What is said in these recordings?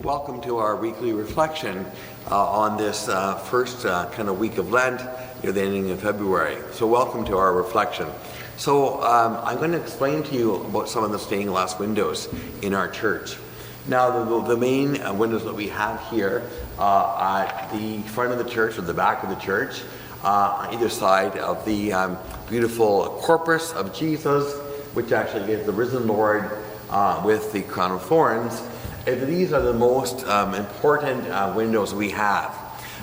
Welcome to our weekly reflection on this first kind of week of Lent near the ending of February. So welcome to our reflection. So I'm going to explain to you about some of the stained glass windows in our church. Now the main windows that we have here at the front of the church or the back of the church, on either side of the beautiful corpus of Jesus, which actually is the risen Lord with the crown of thorns. These are the most important windows we have.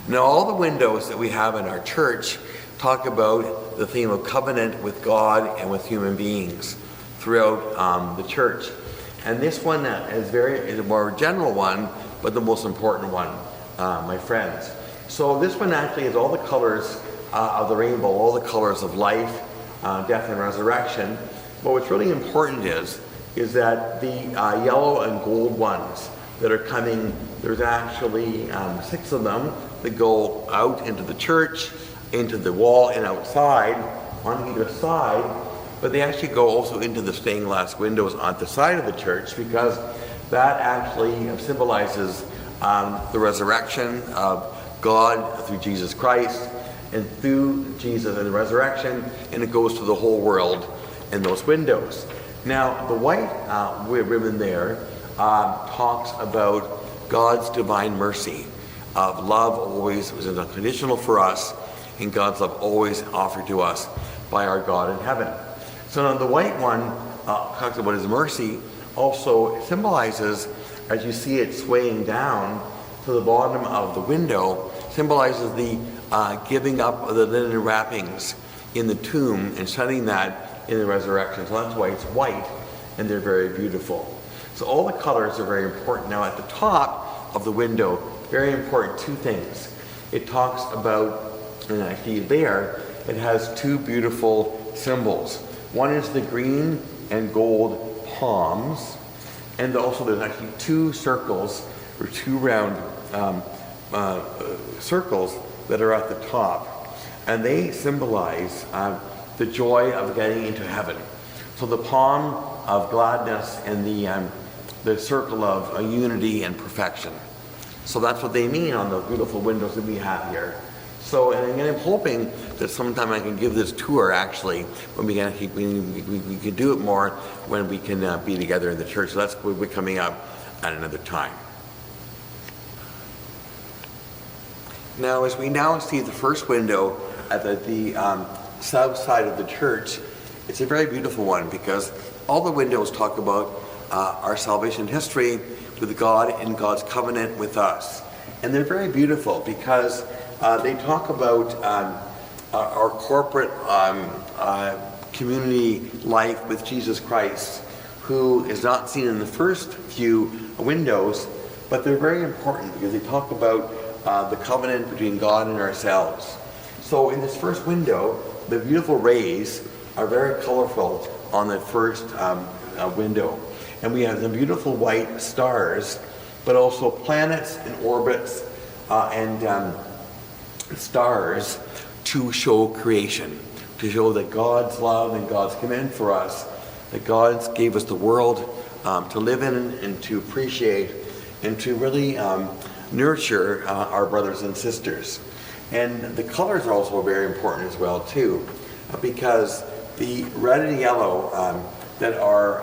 Now, all the windows that we have in our church talk about the theme of covenant with God and with human beings throughout the church. And this one is a more general one, but the most important one, my friends. So this one actually has all the colors of the rainbow, all the colors of life, death, and resurrection. But what's really important is that the yellow and gold ones that are coming, there's actually 6 of them that go out into the church, into the wall and outside on either side, but they actually go also into the stained glass windows on the side of the church, because that actually symbolizes the resurrection of God through Jesus Christ, and through Jesus and the resurrection, and it goes to the whole world in those windows. Now, the white ribbon there talks about God's divine mercy of love always was unconditional for us, and God's love always offered to us by our God in heaven. So now the white one talks about his mercy, also symbolizes, as you see it swaying down to the bottom of the window, symbolizes the giving up of the linen wrappings in the tomb and setting that in the resurrection. So that's why it's white, and they're very beautiful. So all the colors are very important. Now at the top of the window, very important 2 things. It talks about, and actually there, it has 2 beautiful symbols. One is the green and gold palms, and also there's actually 2 circles, or 2 round circles that are at the top, and they symbolize the joy of getting into heaven. So the palm of gladness and the circle of unity and perfection. So that's what they mean on the beautiful windows that we have here. So, and I'm hoping that sometime I can give this tour actually, when we can do it more when we can be together in the church. So that's will be coming up at another time. Now, as we now see the first window at the south side of the church, it's a very beautiful one, because all the windows talk about our salvation history with God and God's covenant with us. And they're very beautiful because they talk about our corporate community life with Jesus Christ, who is not seen in the first few windows, but they're very important because they talk about the covenant between God and ourselves. So in this first window, the beautiful rays are very colorful on the first window. And we have the beautiful white stars, but also planets and orbits and stars to show creation, to show that God's love and God's command for us, that God gave us the world to live in and to appreciate and to really nurture our brothers and sisters. And the colors are also very important as well too, because the red and yellow that are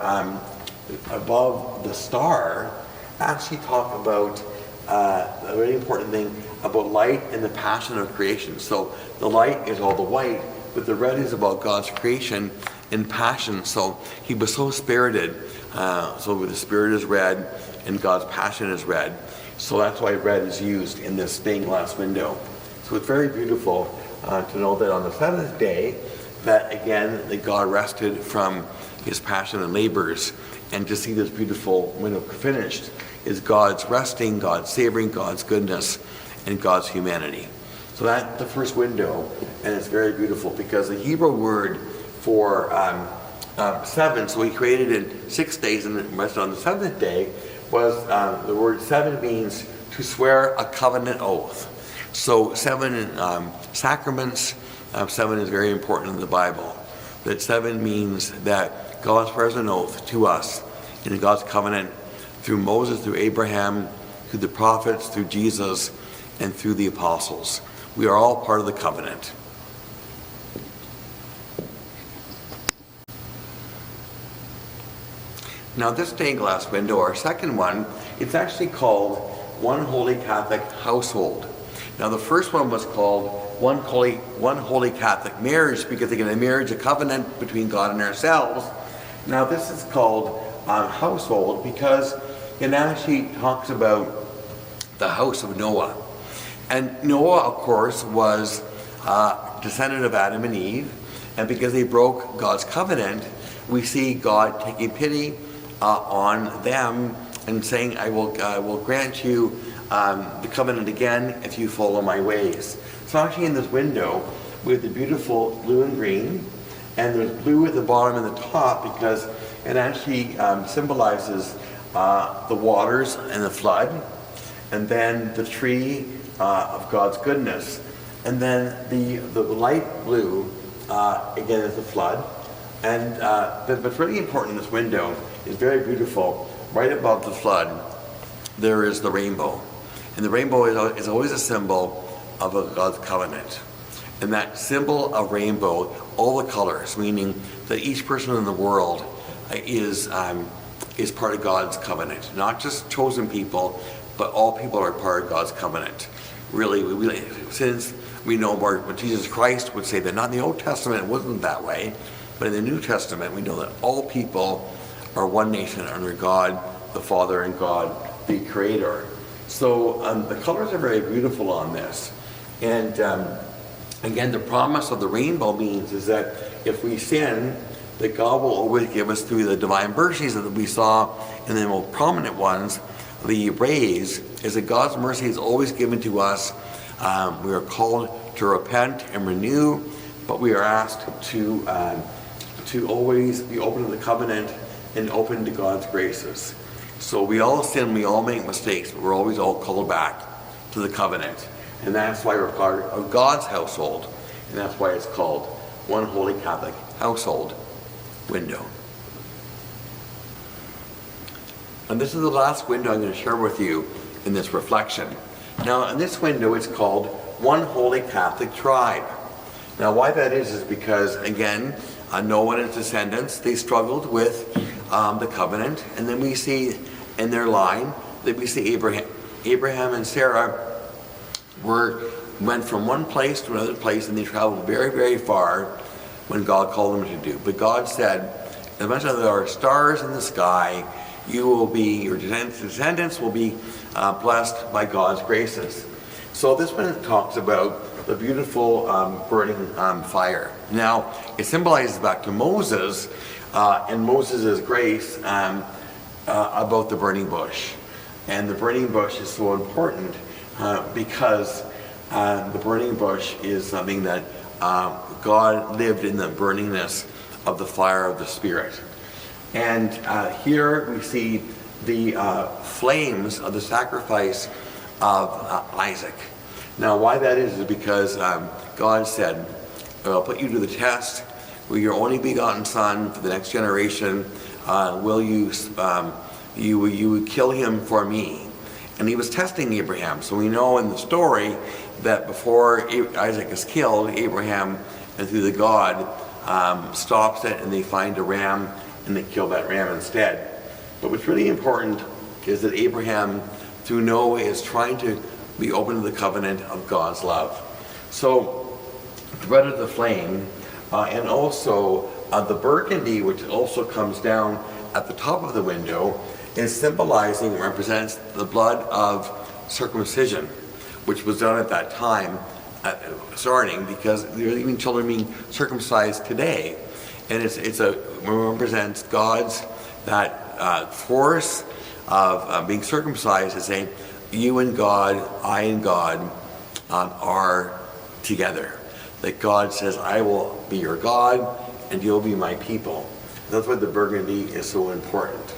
above the star actually talk about a very important thing about light and the passion of creation. So the light is all the white, but the red is about God's creation and passion. So he was so spirited. So the spirit is red and God's passion is red. So that's why red is used in this stained glass window. So it's very beautiful to know that on the 7th day, that again, that God rested from his passion and labors, and to see this beautiful window finished is God's resting, God's savoring, God's goodness, and God's humanity. So that's the first window, and it's very beautiful because the Hebrew word for 7, so he created in 6 days and rested on the 7th day, was the word 7 means to swear a covenant oath. So 7 sacraments, 7 is very important in the Bible. That 7 means that God swears an oath to us in God's covenant through Moses, through Abraham, through the prophets, through Jesus, and through the apostles. We are all part of the covenant. Now this stained glass window, our second one, it's actually called One Holy Catholic Household. Now the first one was called One Holy Catholic Marriage, because again, a marriage, a covenant between God and ourselves. Now this is called household because it actually talks about the house of Noah. And Noah, of course, was descendant of Adam and Eve, and because they broke God's covenant, we see God taking pity on them and saying, I will grant you the covenant again if you follow my ways. So actually in this window, we have the beautiful blue and green, and there's blue at the bottom and the top because it actually symbolizes the waters and the flood, and then the tree of God's goodness, and then the light blue again is the flood. And but what's really important in this window is very beautiful. Right above the flood, there is the rainbow, and the rainbow is always a symbol of God's covenant. And that symbol of rainbow, all the colors, meaning that each person in the world is part of God's covenant, not just chosen people, but all people are part of God's covenant. Really, since we know what Jesus Christ would say, that not in the Old Testament it wasn't that way, but in the New Testament we know that all people are one nation under God the Father and God the Creator. So the colors are very beautiful on this. And again, the promise of the rainbow means is that if we sin, that God will always give us through the divine mercies that we saw in the most prominent ones. The rays is that God's mercy is always given to us. We are called to repent and renew, but we are asked to always be open to the covenant and open to God's graces. So we all sin, we all make mistakes, but we're always all called back to the covenant. And that's why we're part of God's household. And that's why it's called One Holy Catholic Household window. And this is the last window I'm going to share with you in this reflection. Now, in this window, it's called One Holy Catholic Tribe. Now, why that is because, again, Noah and his descendants, they struggled with the covenant. And then we see in their line that we see Abraham and Sarah went from one place to another place, and they traveled very, very far when God called them to do. But God said, as much as there are stars in the sky, your descendants will be blessed by God's graces. So this one talks about the beautiful burning fire. Now, it symbolizes back to Moses and Moses' grace about the burning bush. And the burning bush is so important because the burning bush is something that God lived in the burningness of the fire of the Spirit. And here we see the flames of the sacrifice of Isaac. Now, why that is because God said, I'll put you to the test. Will your only begotten son for the next generation, will you kill him for me? And he was testing Abraham. So we know in the story that before Isaac is killed, Abraham, and through the God, stops it, and they find a ram, and they kill that ram instead. But what's really important is that Abraham, through Noah, is trying to be open to the covenant of God's love. So, the red of the flame, and also the burgundy, which also comes down at the top of the window, is symbolizing and represents the blood of circumcision, which was done at that time, starting because there are even children being circumcised today, and it represents God's that force of being circumcised, is saying, you and God, I and God are together. That God says, I will be your God and you'll be my people. That's why the burgundy is so important.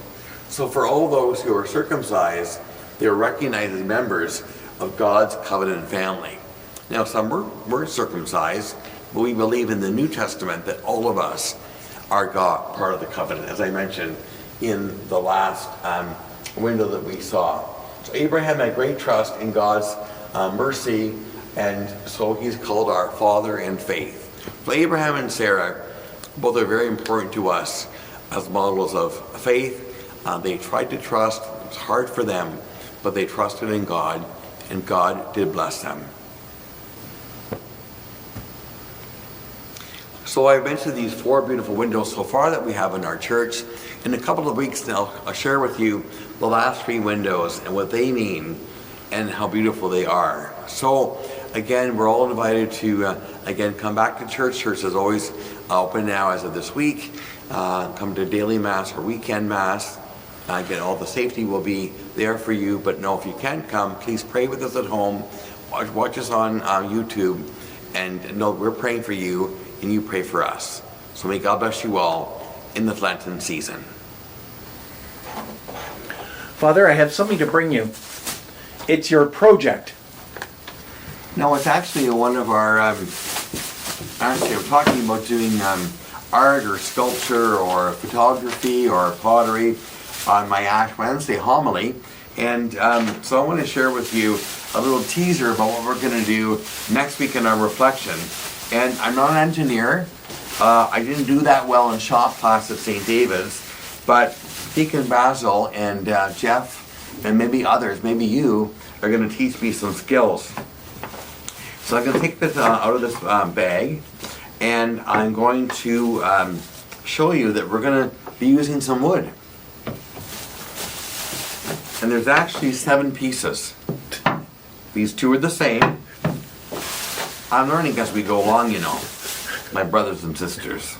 So for all those who are circumcised, they're recognized as members of God's covenant family. Now, some weren't circumcised, but we believe in the New Testament that all of us are God, part of the covenant, as I mentioned in the last window that we saw. So Abraham had great trust in God's mercy, and so he's called our father in faith. So Abraham and Sarah, both are very important to us as models of faith. They tried to trust. It was hard for them, but they trusted in God, and God did bless them. So I've mentioned these 4 beautiful windows so far that we have in our church. In a couple of weeks now, I'll share with you the last 3 windows and what they mean and how beautiful they are. So again, we're all invited to again come back to church. Church is always open now as of this week. Come to daily mass or weekend mass. Again, all the safety will be there for you. But no, if you can't come, please pray with us at home. Watch us on YouTube, and know we're praying for you, and you pray for us. So may God bless you all in the Lenten season. Father, I have something to bring you. It's your project. No, it's actually one of our, actually I'm talking about doing art or sculpture or photography or pottery on my Ash Wednesday homily. And so I want to share with you a little teaser about what we're going to do next week in our reflection. And I'm not an engineer. I didn't do that well in shop class at St. David's, but Deacon Basil and Jeff and maybe others, maybe you, are going to teach me some skills. So I'm going to take this out of this bag, and I'm going to show you that we're going to be using some wood. And there's actually 7 pieces. These 2 are the same. I'm learning as we go along, you know, my brothers and sisters.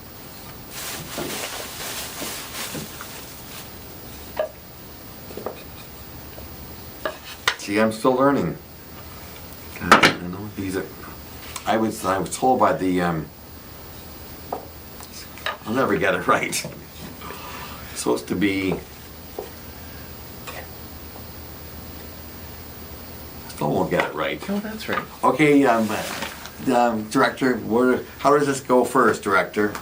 See, I'm still learning. I know these are. I was told by the. I'll never get it right. It's supposed to be. Still won't get it right. Oh, that's right. Okay, Director, how does this go first, Director?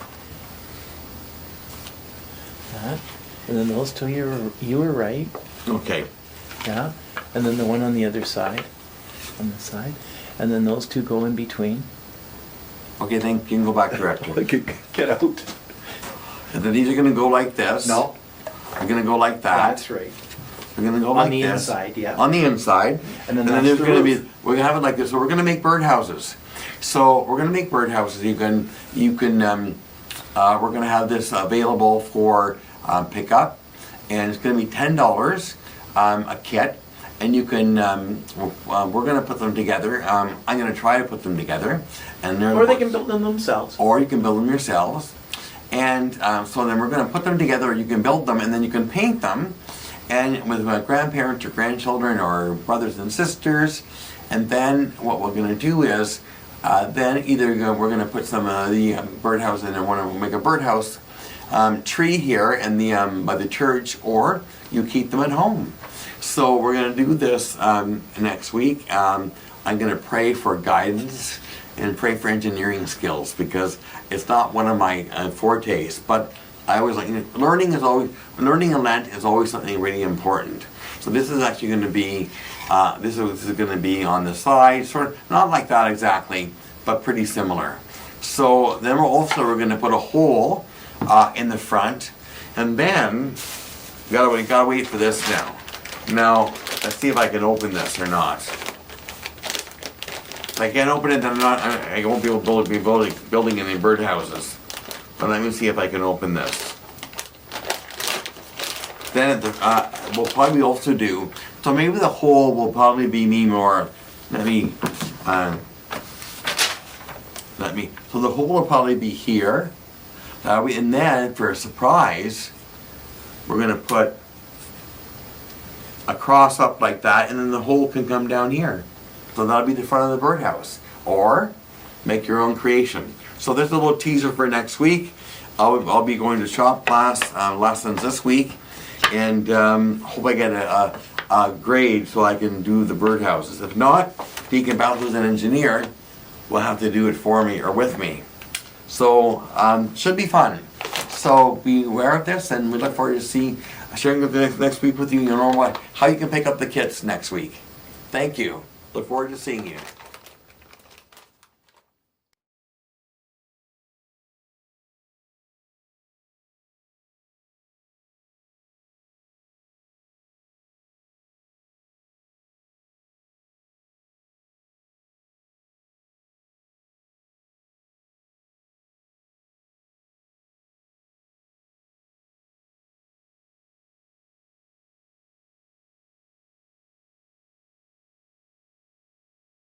That, and then those 2 you were right. Okay. Yeah. And then the one on the other side, on the side, and then those 2 go in between. Okay, then you can go back, Director. Get out. And then these are going to go like this. No. They're going to go like that. That's right. They're going to go like On the this. inside, yeah. On the inside. And then there's going to be, we're going to have it like this. So we're going to make birdhouses. So we're going to make birdhouses. We're going to have this available for pickup. And it's going to be $10 a kit. And you can, we're going to put them together. I'm going to try to put them together. And or they can build them themselves. Or you can build them yourselves. And so then we're going to put them together. You can build them, and then you can paint them. And with grandparents or grandchildren or brothers and sisters. And then what we're going to do is, then either we're going to put some of the birdhouse in and want to make a birdhouse tree here in the by the church, or you keep them at home. So we're going to do this next week. I'm going to pray for guidance and pray for engineering skills, because it's not one of my fortes. But I always like, learning in Lent is always something really important. So this is actually going to be this is going to be on the side, sort of not like that exactly, but pretty similar. So then we're going to put a hole in the front, and then gotta wait for this now. Now let's see if I can open this or not. If I can't open it, then I won't be able to be building any birdhouses. But let me see if I can open this. Then we'll probably also do, so maybe the hole will probably be more, so the hole will probably be here. And then for a surprise, we're going to put a cross up like that, and then the hole can come down here. So that'll be the front of the birdhouse. Or make your own creation. So there's a little teaser for next week. I'll be going to shop class lessons this week, and hope I get a grade so I can do the birdhouses. If not, Deacon Basil, who's an engineer, will have to do it for me or with me. So should be fun. So be aware of this, and we look forward to sharing with the next week with you, you know what, how you can pick up the kits next week. Thank you. Look forward to seeing you.